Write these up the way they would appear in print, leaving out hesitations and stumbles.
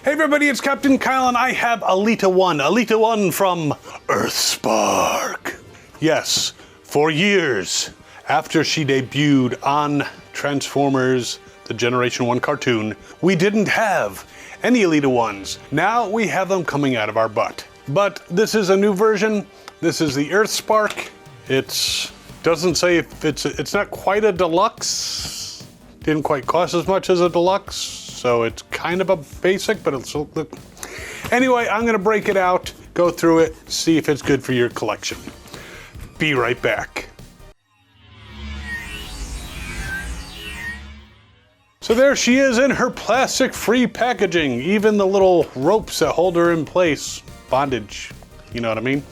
Hey everybody, it's Captain Kyle and I have Elita-One. Elita-One from EarthSpark. Yes, for years after she debuted on Transformers, the Generation 1 cartoon, we didn't have any Elita-Ones. Now we have them coming out of our butt. But this is a new version. This is the EarthSpark. Doesn't say if it's not quite a deluxe. Didn't quite cost as much as a deluxe, so it's kind of a basic, but it's anyway, I'm gonna break it out, go through it, see if it's good for your collection. Be right back. So there she is in her plastic-free packaging. Even the little ropes that hold her in place, bondage, you know what I mean,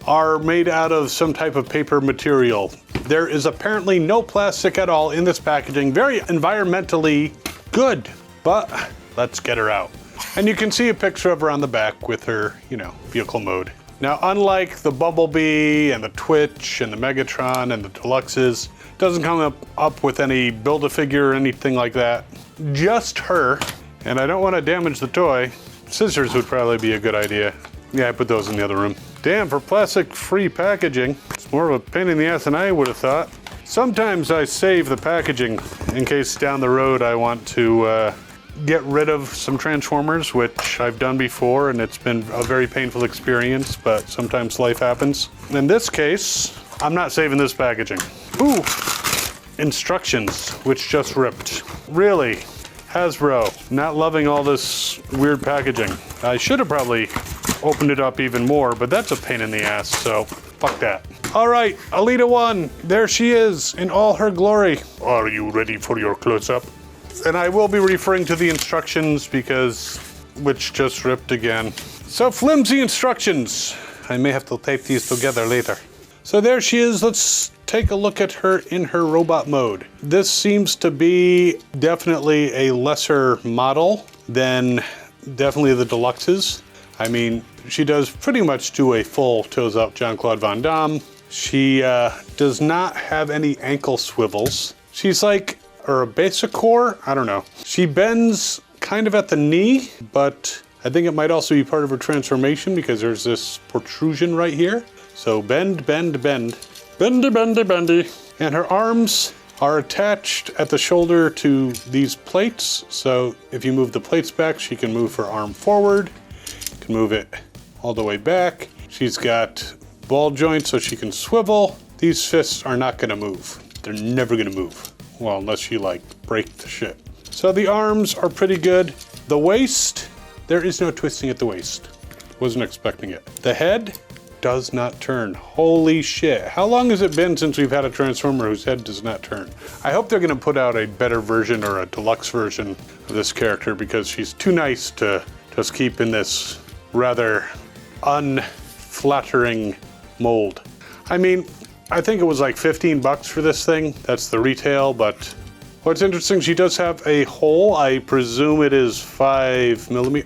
are made out of some type of paper material. There is apparently no plastic at all in this packaging. Very environmentally good, but let's get her out. And you can see a picture of her on the back with her, vehicle mode. Now, unlike the Bumblebee and the Twitch and the Megatron and the Deluxes, doesn't come up with any Build-A-Figure or anything like that. Just her, and I don't want to damage the toy. Scissors would probably be a good idea. Yeah, I put those in the other room. Damn, for plastic-free packaging, it's more of a pain in the ass than I would have thought. Sometimes I save the packaging in case down the road I want to get rid of some Transformers, which I've done before, and it's been a very painful experience, but sometimes life happens. In this case, I'm not saving this packaging. Ooh, instructions, which just ripped. Really, Hasbro, not loving all this weird packaging. I should have probably opened it up even more, but that's a pain in the ass, so fuck that. All right, Elita-One, there she is in all her glory. Are you ready for your close-up? And I will be referring to the instructions which just ripped again. So flimsy instructions. I may have to tape these together later. So there she is. Let's take a look at her in her robot mode. This seems to be definitely a lesser model than definitely the Deluxes. I mean, she does pretty much do a full toes up Jean-Claude Van Damme. She does not have any ankle swivels. She's like, or a basic core, I don't know. She bends kind of at the knee, but I think it might also be part of her transformation because there's this protrusion right here. So bend, bend, bend. Bendy, bendy, bendy. And her arms are attached at the shoulder to these plates. So if you move the plates back, she can move her arm forward. Can move it all the way back. She's got ball joints so she can swivel. These fists are not gonna move. They're never gonna move. Well, unless you break the shit. So the arms are pretty good. The waist, there is no twisting at the waist. Wasn't expecting it. The head does not turn. Holy shit. How long has it been since we've had a Transformer whose head does not turn? I hope they're gonna put out a better version or a deluxe version of this character because she's too nice to just keep in this rather unflattering mold. I mean, I think it was like 15 bucks for this thing. That's the retail, but what's interesting, she does have a hole. I presume it is 5mm.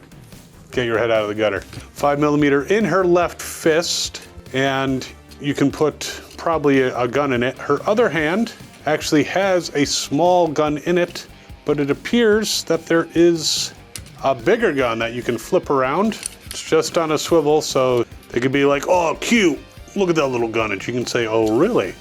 Get your head out of the gutter. 5mm in her left fist, and you can put probably a gun in it. Her other hand actually has a small gun in it, but it appears that there is a bigger gun that you can flip around. It's just on a swivel, so they could be like, oh, cute. Look at that little gun, and you can say, oh, really?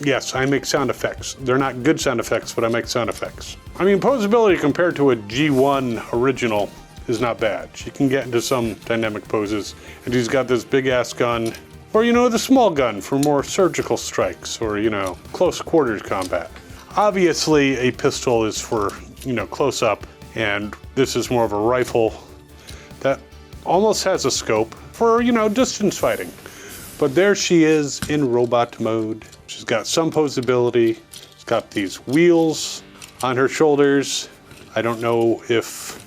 Yes, I make sound effects. They're not good sound effects, but I make sound effects. I mean, posability compared to a G1 original is not bad. She can get into some dynamic poses, and she's got this big-ass gun, or, the small gun for more surgical strikes, or, close quarters combat. Obviously, a pistol is for, close up, and this is more of a rifle that almost has a scope for, distance fighting. But there she is in robot mode. She's got some posability. She's got these wheels on her shoulders. I don't know if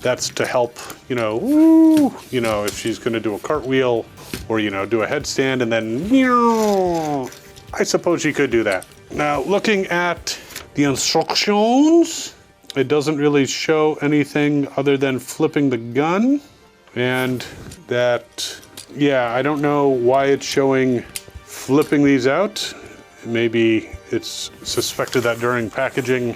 that's to help, if she's gonna do a cartwheel or, do a headstand and then, I suppose she could do that. Now, looking at the instructions, it doesn't really show anything other than flipping the gun. And that, I don't know why it's showing flipping these out. Maybe it's suspected that during packaging,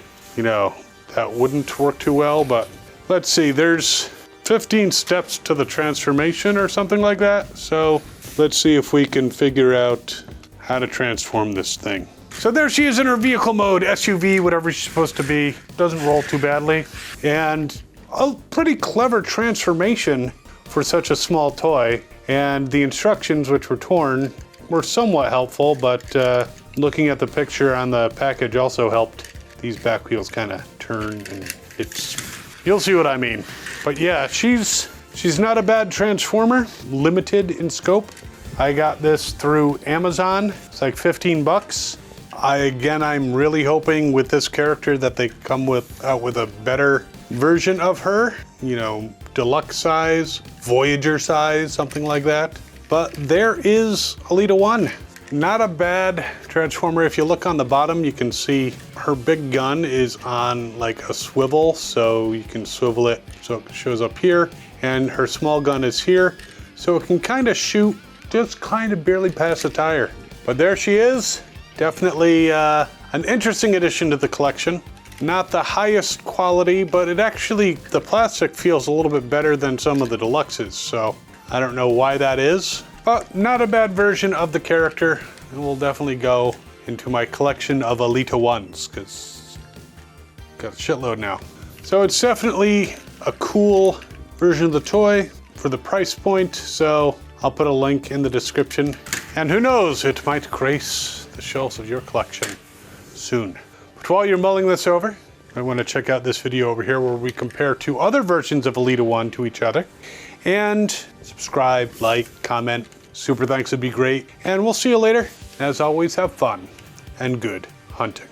that wouldn't work too well, but let's see, there's 15 steps to the transformation or something like that. So let's see if we can figure out how to transform this thing. So there she is in her vehicle mode, SUV, whatever she's supposed to be. Doesn't roll too badly. And a pretty clever transformation for such a small toy. And the instructions, which were torn, were somewhat helpful, but looking at the picture on the package also helped. These back wheels kind of turn, and you'll see what I mean. But yeah, she's not a bad transformer, limited in scope. I got this through Amazon. It's like 15 bucks. I'm really hoping with this character that they come out with a better version of her, you know, deluxe size, Voyager size, something like that. But there is Elita-One. Not a bad transformer. If you look on the bottom, you can see her big gun is on like a swivel, so you can swivel it so it shows up here, and her small gun is here, so it can kind of shoot just kind of barely past the tire. But there she is. Definitely an interesting addition to the collection. Not the highest quality, but the plastic feels a little bit better than some of the deluxes, so I don't know why that is. But not a bad version of the character, and will definitely go into my collection of Elita-Ones, because got a shitload now. So it's definitely a cool version of the toy for the price point, so I'll put a link in the description. And who knows, it might grace the shelves of your collection soon. But while you're mulling this over, I want to check out this video over here where we compare two other versions of Elita-One to each other. And subscribe, like, comment. Super thanks would be great. And we'll see you later. As always, have fun and good hunting.